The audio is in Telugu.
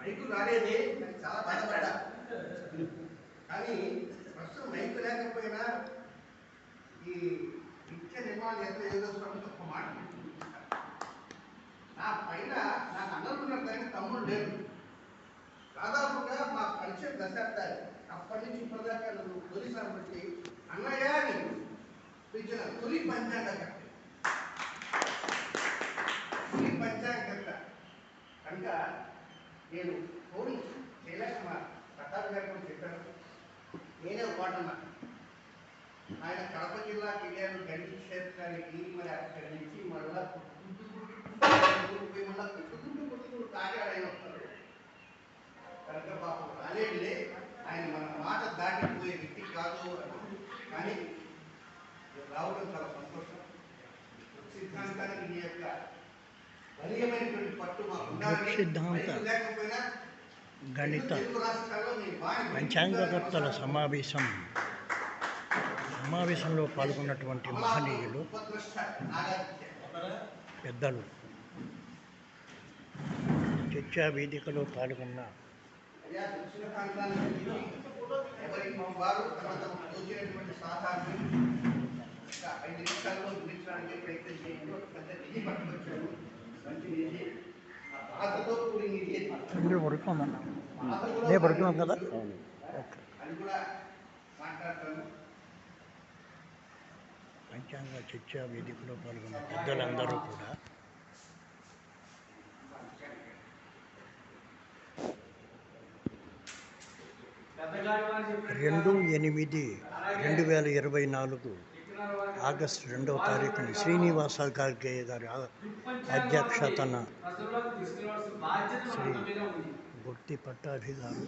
మైకు రాలేదే నేను చాలా బాధపడ్డా. కానీ ప్రస్తుతం మైకు లేకపోయినా ఈ నిత్య నిర్మాణ ఏదో ఒక మాట నా పైన నాకు అన్నలున్నారు కానీ తమ్ముడు లేదు. దాదాపుగా మా పరిచయం దశాబ్దాలు. అప్పటి నుంచి ఇప్పటిదాకా నువ్వు తొలిసారి బట్టి అన్నయ్య అని పిలిచిన తొలి పంచాంగకర్త కనుక నేను ఫోన్ చేయలేక మా ప్రతాప్ గారు కూడా చెప్పాను. నేనే ఒక మాట అన్నా, ఆయన కడప జిల్లాకి వెళ్ళాను గండి క్షేత్రానికి. మరి అక్కడి నుంచి మళ్ళా పోయి మళ్ళా కుట్టుకుంటూ కాకినాడ వస్తారు కనుక పాపం రాలేడులే, ఆయన మన మాట దాటిపోయే వ్యక్తి కాదు. కానీ రావడం చాలా సంతోషం. సిద్ధాంతానికి నీ యొక్క బలీయమైనటువంటి పట్టు మాకు సిద్ధాంత గణిత పంచాంగకర్తల సమావేశంలో పాల్గొన్నటువంటి మహనీయులు పెద్దలు, చర్చా వేదికలో పాల్గొన్న మీరు పడుకోమన్నా నేను పడుకున్నాం కదా. పంచాంగ చర్చా వేదికలో పాల్గొన్న పెద్దలందరూ కూడా 2/8/2024 ఆగస్టు 2వ తారీఖున శ్రీనివాస గార్గయ్య గారి అధ్యక్షతన శ్రీ గుర్తి పట్టాభి గారు